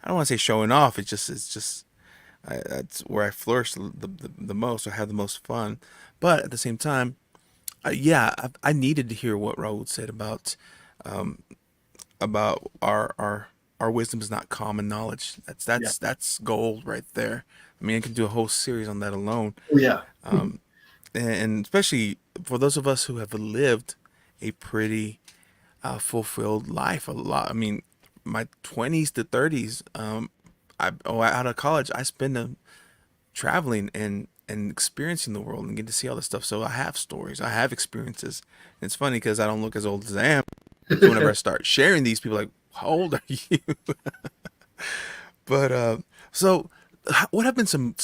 I don't want to say showing off. That's where I flourish the most, or have the most fun. But at the same time, yeah, I needed to hear what Raul said um, about our wisdom is not common knowledge. That's Yeah. that's that's gold right there. I mean, I could do a whole series on that alone. Oh, yeah. Um, and especially for those of us who have lived a pretty fulfilled life. A lot. I mean, my 20s to 30s. Out of college, I spent them traveling and experiencing the world and get to see all this stuff. So I have stories. I have experiences. And it's funny because I don't look as old as I am. So whenever I start sharing these, people are like, how old are you? But so what have been some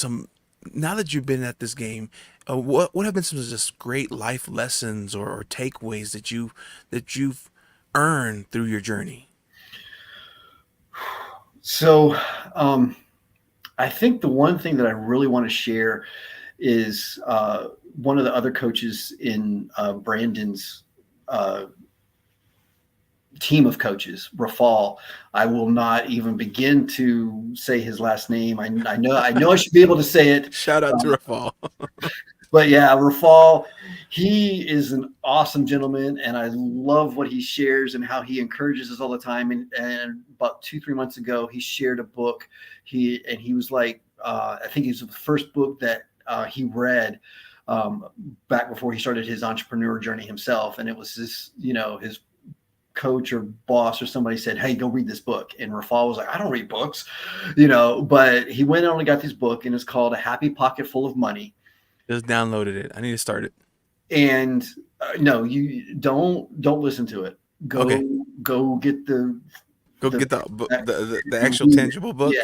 now that you've been at this game, what have been some just great life lessons or takeaways that you've earned through your journey? So, um, I think the one thing that I really want to share is one of the other coaches in Brandon's uh, team of coaches, Rafal. I will not even begin to say his last name. I know I should be able to say it, Shout out to uh, Rafal. but yeah, Rafal. He is an awesome gentleman, and I love what he shares and how he encourages us all the time. And about 2 3 months ago, he shared a book. He was like, I think it was the first book that he read back before he started his entrepreneur journey himself, and it was this, his coach or boss or somebody said, "Hey, go read this book." And Rafal was like, "I don't read books," but he went on and got this book, and it's called A Happy Pocket Full of Money. Just downloaded it. I need to start it. And no, you don't listen to it. Okay. Go get Go the get that- the actual read it. tangible Yeah, book.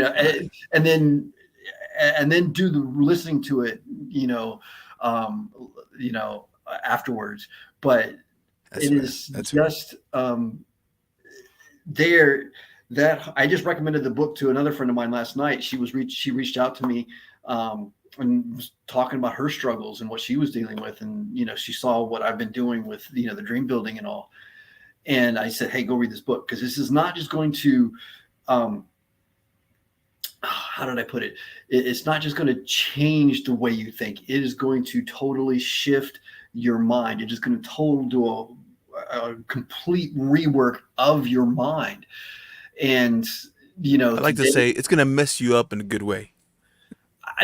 All right. and then do the listening to it, um, afterwards. But That's it fair. is That's fair. just there that I just recommended the book to another friend of mine last night. She reached out to me and was talking about her struggles and what she was dealing with, and she saw what I've been doing with the dream building and all. And I said, "Hey, go read this book, because this is not just going to um, how did I put it? It's not just going to change the way you think. It is going to totally shift your mind. It is going to totally do a complete rework of your mind." And I like to today, say it's gonna mess you up in a good way.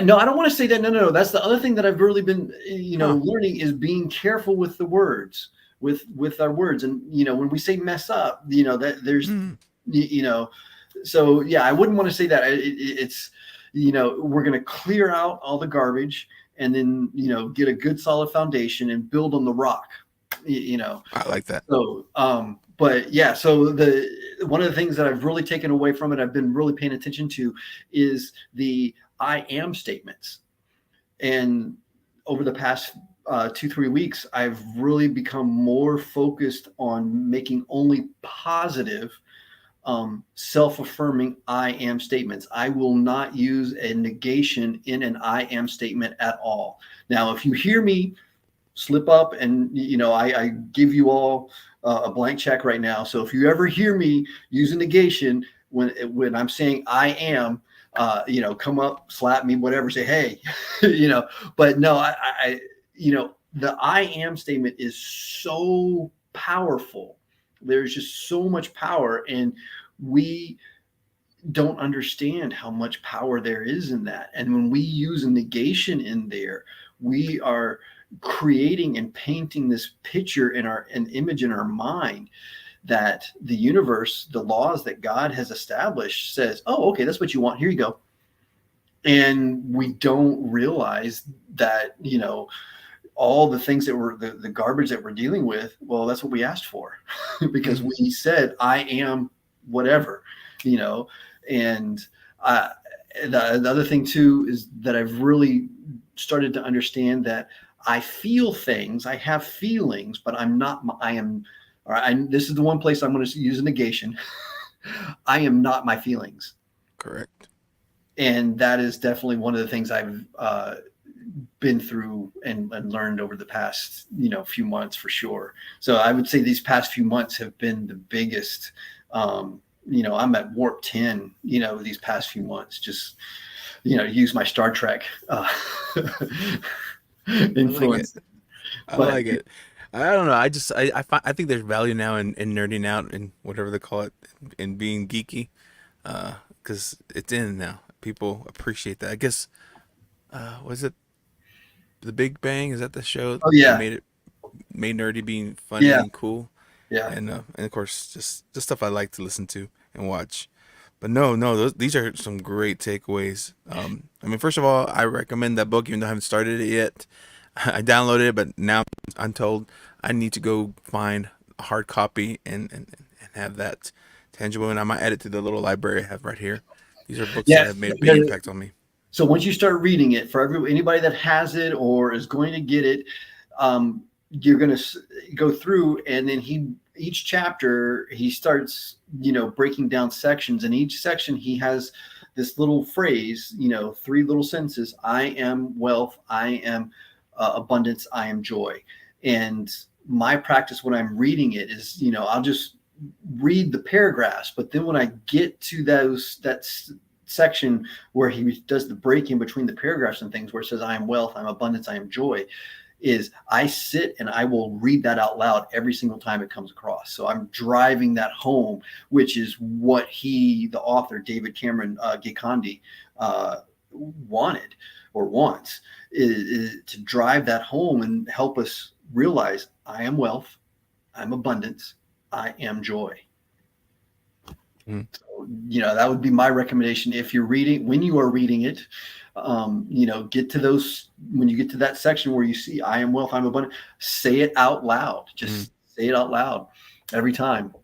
no, I don't want to say that. No, no, no. That's the other thing that I've really been, Huh. learning, is being careful with the words, with our words. And when we say mess up, that there's, Mm. you know, so yeah, I wouldn't want to say that. It's, we're going to clear out all the garbage, and then get a good solid foundation and build on the rock. You know, I like that. so, but yeah, so the one of the things that I've really taken away from it, I've been really paying attention to, is the I am statements. And over the past 2 3 weeks, I've really become more focused on making only positive, self-affirming I am statements. I will not use a negation in an I am statement at all. Now, if you hear me slip up, and I give you all a blank check right now. So if you ever hear me use a negation when I'm saying I am, come up, slap me, whatever, say hey, But no, the I am statement is so powerful. There's just so much power, and we don't understand how much power there is in that. And when we use a negation in there, we are creating and painting this picture in an image in our mind, that the universe, the laws that God has established, says, "Oh, okay, that's what you want. Here you go." And we don't realize that, all the things that were the garbage that we're dealing with, well, that's what we asked for, because Mm. we said, "I am whatever," you know, and uh, the other thing too is that I've really started to understand that I feel things, I have feelings, but I'm not, I am, all right, this is the one place I'm going to use a negation. I am not my feelings. Correct. And that is definitely one of the things I've been through and learned over the past few months, for sure. So I would say these past few months have been the biggest. I'm at warp 10 these past few months, just use my Star Trek I like it. influence. I But like it. I don't know. I think there's value now in nerding out and whatever they call it, in being geeky, because it's in now. People appreciate that. I guess was it The Big Bang? Is that the show oh that yeah, made nerdy being funny yeah, and cool? yeah. And of course just stuff I like to listen to and watch. But no, no, these are some great takeaways. I mean, first of all, I recommend that book, even though I haven't started it yet. I downloaded it, but now I'm told I need to go find a hard copy and have that tangible. And I might add it to the little library I have right here. These are books Yeah. that have made a big impact on me. So once you start reading it, for anybody that has it or is going to get it, you're going to go through, and then each chapter he starts, breaking down sections, and each section he has this little phrase, three little sentences: I am wealth, I am abundance, I am joy. And my practice when I'm reading it is, I'll just read the paragraphs, but then when I get to that's section where he does the break in between the paragraphs and things, where it says I am wealth, I'm abundance, I am joy, is I sit and I will read that out loud every single time it comes across. So I'm driving that home, which is what the author David Cameron Gikandi wanted or wants, is to drive that home and help us realize I am wealth, I'm abundance, I am joy. Mm. So, that would be my recommendation. If you're reading, when you are reading it, get to those, when you get to that section where you see I am wealth, I'm abundant, say it out loud. Just say it out loud every time.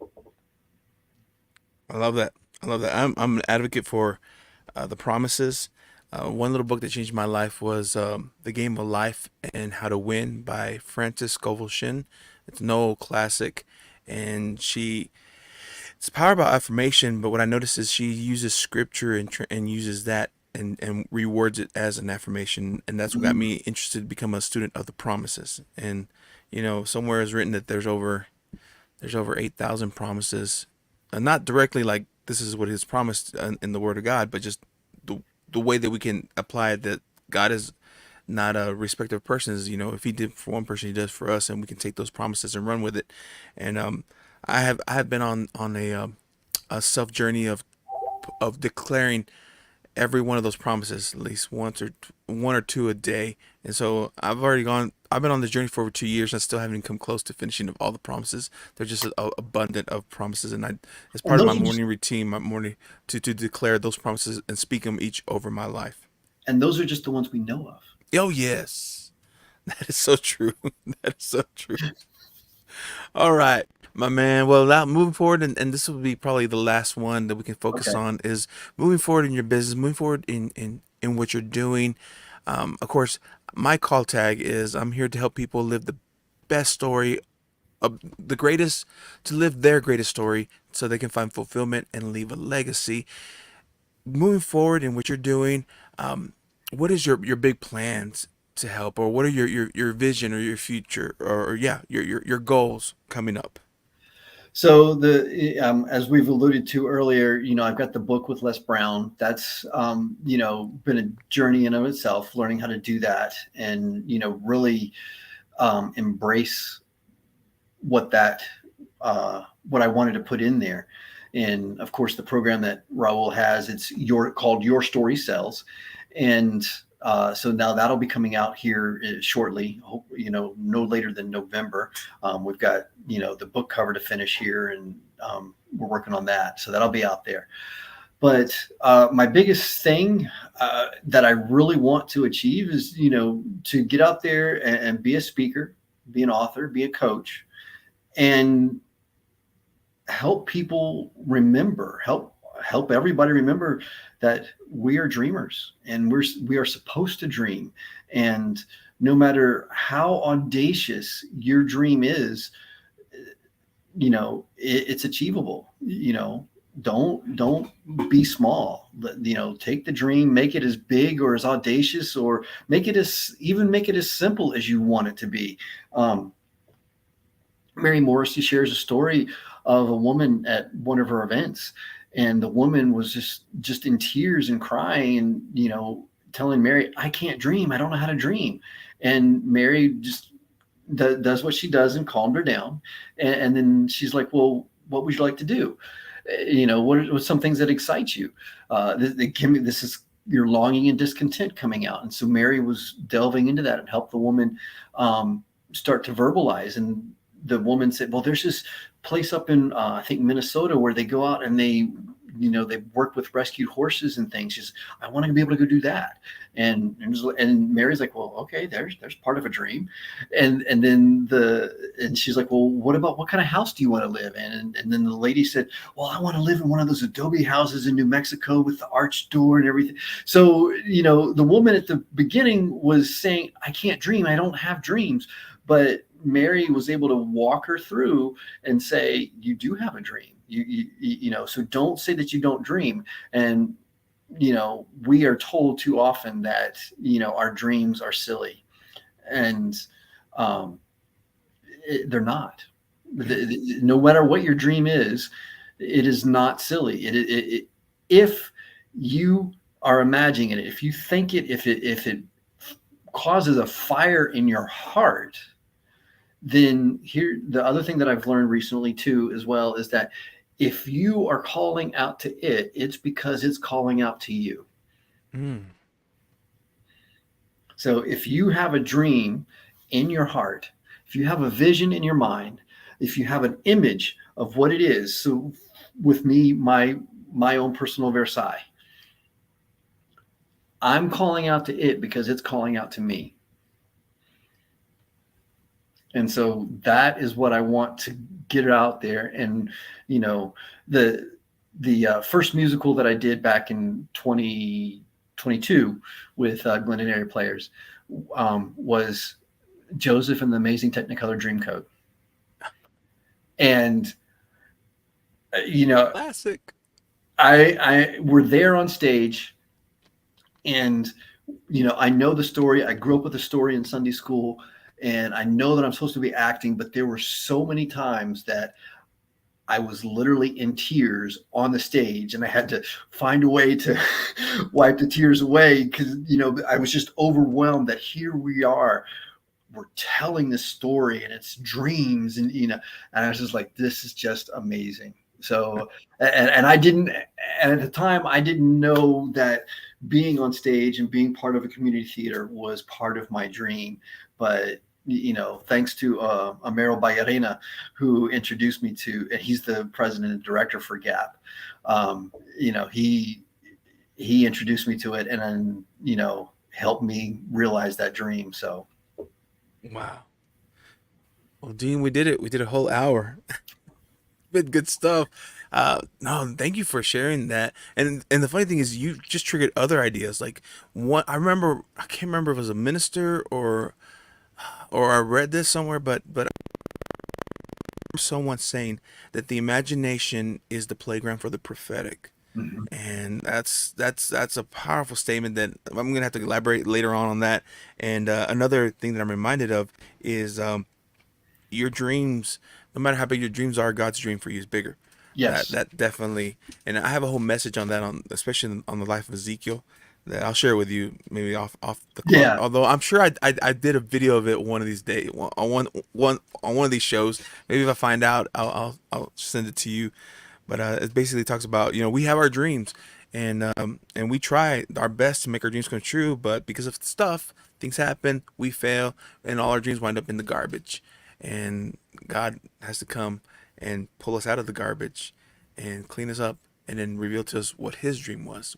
I love that. I love that. I'm an advocate for the promises. One little book that changed my life was The Game of Life and How to Win by Frances Scovel Shinn. It's an old classic, and it's power about affirmation. But what I noticed is she uses scripture and uses that and rewords it as an affirmation, and that's what got Mhm. me interested to become a student of the promises. And somewhere is written that there's over 8,000 promises, not directly like this is what He's promised in the Word of God, but just the way that we can apply it. That God is not a respecter of persons. If He did for one person, He does for us, and we can take those promises and run with it. And I have been on a self journey of declaring every one of those promises at least one or two a day. And so I've been on the journey for over 2 years, and I still haven't come close to finishing of all the promises. They're just abundant of promises, and it's And part of my those are just, morning routine, my morning to declare those promises and speak them each over my life. and those are just the ones we know of. Oh yes. That is so true. That is so true. All right, my man. Well, now moving forward, and this will be probably the last one that we can focus Okay. on, is moving forward in your business, moving forward in what you're doing. Of course, my call tag is I'm here to help people live the best story of the greatest, to live their greatest story so they can find fulfillment and leave a legacy. Moving forward in what you're doing, what is your big plans to help, or what are your vision or your future, or yeah, your goals coming up? So as we've alluded to earlier, I've got the book with Les Brown. That's been a journey in of itself, learning how to do that, and really embrace what that what I wanted to put in there. And of course, the program that Raul has, called Your Story Sells, and so now that'll be coming out here shortly. No later than November. We've got the book cover to finish here, and we're working on that, so that'll be out there. But my biggest thing that I really want to achieve is to get out there and be a speaker, be an author, be a coach, and help people help everybody remember that we are dreamers, and we are supposed to dream. And no matter how audacious your dream is, it's achievable. Don't be small. Take the dream, make it as big or as audacious, or make it as simple as you want it to be. Mary Morrissey shares a story of a woman at one of her events, and the woman was just in tears and crying, and telling Mary, "I can't dream. I don't know how to dream." And Mary just does what she does and calmed her down. And then she's like, "Well, what would you like to do? What's some things that excite you? This is your longing and discontent coming out." And so Mary was delving into that and helped the woman start to verbalize. And the woman said, "Well, there's this place up in I think Minnesota where they go out and they work with rescued horses and things. She's, I want to be able to go do that. And Mary's like, well, okay, there's part of a dream. And she's like, well, what about, what kind of house do you want to live in? And then the lady said, well, I want to live in one of those adobe houses in New Mexico with the arched door and everything. So, the woman at the beginning was saying, I can't dream. I don't have dreams. But Mary was able to walk her through and say, you do have a dream. So don't say that you don't dream. And, we are told too often that, our dreams are silly, and they're not. No matter what your dream is, it is not silly. If you are imagining it, if you think it, if it causes a fire in your heart, then here, the other thing that I've learned recently too, as well, is that if you are calling out to it, it's because it's calling out to you. Mm. So if you have a dream in your heart, if you have a vision in your mind, if you have an image of what it is. So with me, my own personal Versailles, I'm calling out to it because it's calling out to me. And so that is what I want to get out there. And, the first musical that I did back in 2022 with Glendon Area Players was Joseph and the Amazing Technicolor Dreamcoat. And, Classic. I were there on stage, and, I know the story. I grew up with the story in Sunday school, and I know that I'm supposed to be acting, but there were so many times that I was literally in tears on the stage, and I had to find a way to wipe the tears away because, I was just overwhelmed that here we are, we're telling this story and it's dreams, and I was just like, this is just amazing. So, and I didn't, and at the time I didn't know that being on stage and being part of a community theater was part of my dream. But thanks to Amero Ballerina, who introduced me to, and he's the president and director for GAP. He introduced me to it, and then helped me realize that dream. So, Wow. Well, Dean, we did it. We did a whole hour. Been good stuff. No, thank you for sharing that. And the funny thing is, you just triggered other ideas. Like one, I can't remember if it was a minister or I read this somewhere, but someone saying that the imagination is the playground for the prophetic. mhm. And that's a powerful statement that I'm gonna have to elaborate later on that. And another thing that I'm reminded of is your dreams, no matter how big your dreams are, God's dream for you is bigger. That Yes. that definitely, and I have a whole message on that, on especially on the life of Ezekiel, that I'll share with you maybe off the clock. Yeah. Although I'm sure I did a video of it one of these days, on one of these shows. Maybe if I find out, I'll send it to you. But it basically talks about, we have our dreams, and we try our best to make our dreams come true, but because of stuff, things happen, we fail, and all our dreams wind up in the garbage. And God has to come and pull us out of the garbage and clean us up, and then reveal to us what His dream was,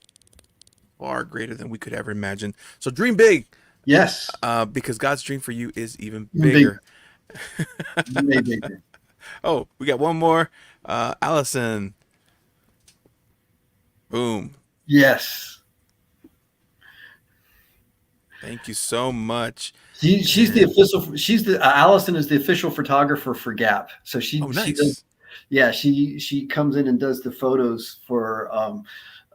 far greater than we could ever imagine. So dream big, Yes. because God's dream for you is even Even bigger. bigger. Way bigger. Oh, we got one more. Allison, boom. Yes. Thank you so much. She's the And official. She's the Allison is the official photographer for Gap. So oh, she does. nice. Yeah, she comes in and does the photos for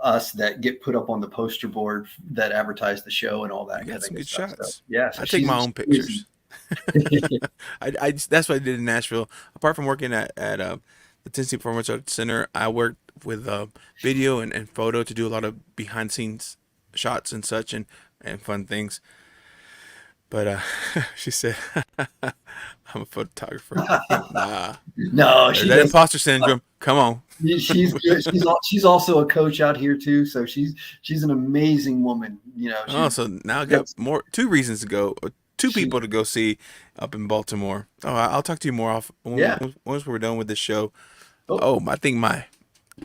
us that get put up on the poster board that advertise the show and all that You kind got of some good good stuff. So shots. yeah, so I take my own she's pictures. That's what I did in Nashville. Apart from working at the Tennessee Performance Arts Center, I worked with video and photo to do a lot of behind the scenes shots and such, and fun things. But she said, I'm a photographer. Nah, no, there's she that does. imposter syndrome. Come on. She's good. She's also a coach out here too. So she's an amazing woman. Oh, She's so now I got that's two reasons to go. two people to go see up in Baltimore. Oh, I'll talk to you more off Yeah. once we're done with this show. Oh, Oh, I think my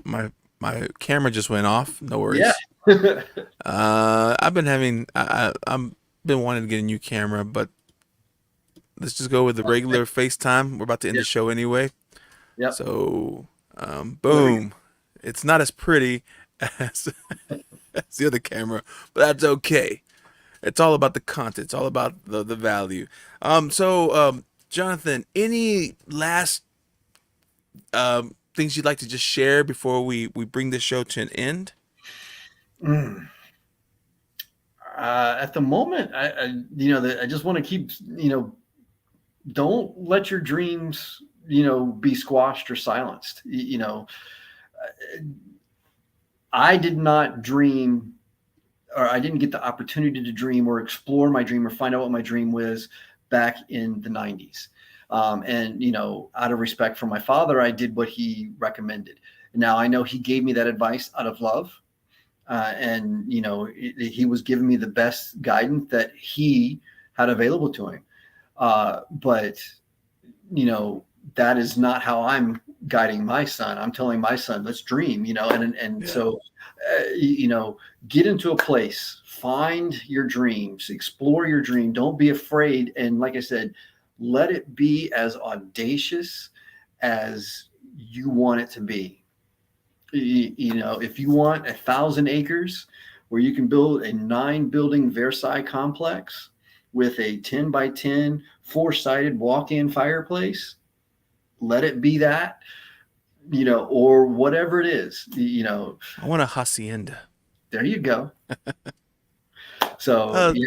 my camera just went off. No yeah. worries. I've been having I'm been wanting to get a new camera, but let's just go with the regular FaceTime. We're about to end Yeah. the show anyway. Yep. So, There we go. boom. It's not as pretty as, as the other camera, but that's okay. It's all about the content. It's all about the value. Jonathan, any last things you'd like to just share before we bring this show to an end? Mm. At the moment, I just want to keep, don't let your dreams, be squashed or silenced. I did not dream, or I didn't get the opportunity to dream or explore my dream or find out what my dream was back in the 90s. And, out of respect for my father, I did what he recommended. Now I know he gave me that advice out of love. And, he was giving me the best guidance that he had available to him. But, that is not how I'm guiding my son. I'm telling my son, let's dream, and Yeah. so, get into a place, find your dreams, explore your dream. Don't be afraid. And like I said, let it be as audacious as you want it to be. If you want 1,000 acres where you can build a 9 building Versailles complex with a 10 by 10 4-sided walk-in fireplace, let it be that, or whatever it is, I want a hacienda. there you go. So Uh, yeah,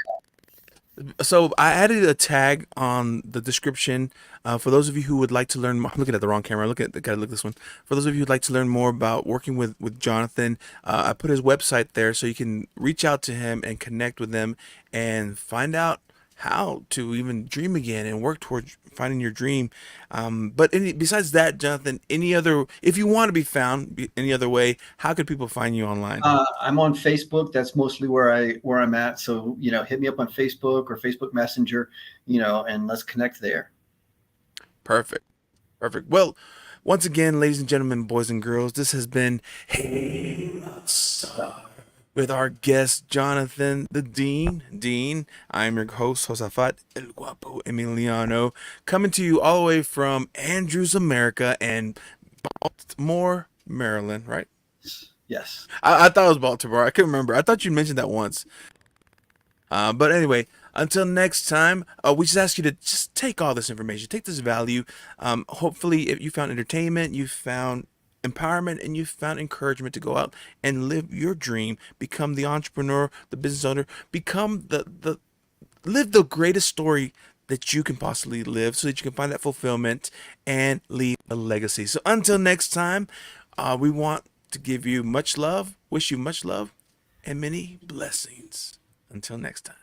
So I added a tag on the description for those of you who would like to learn more. I'm looking at the wrong camera. Gotta look at this one. For those of you who'd like to learn more about working with Jonathan, I put his website there so you can reach out to him and connect with him and find out how to even dream again and work towards finding your dream. Besides that, Jonathan, any other, if you want to be found any other way, how could people find you online? I'm on Facebook. That's mostly where I'm at. So, hit me up on Facebook or Facebook Messenger, and let's connect there. Perfect. Perfect. Well, once again, ladies and gentlemen, boys and girls, this has been Hey Rock5tar with our guest Jonathan the Dean. Dean, I'm your host, Josafat El Guapo Emiliano, coming to you all the way from Andrews, America, and Baltimore, Maryland. Right? Yes. I thought it was Baltimore. I couldn't remember. I thought you mentioned that once. But anyway, until next time, we just ask you to just take all this information, take this value. Hopefully, if you found entertainment, you found empowerment, and you found encouragement to go out and live your dream, become the entrepreneur, the business owner, become live the greatest story that you can possibly live so that you can find that fulfillment and leave a legacy. So until next time, we want to give you much love, wish you much love, and many blessings. Until next time.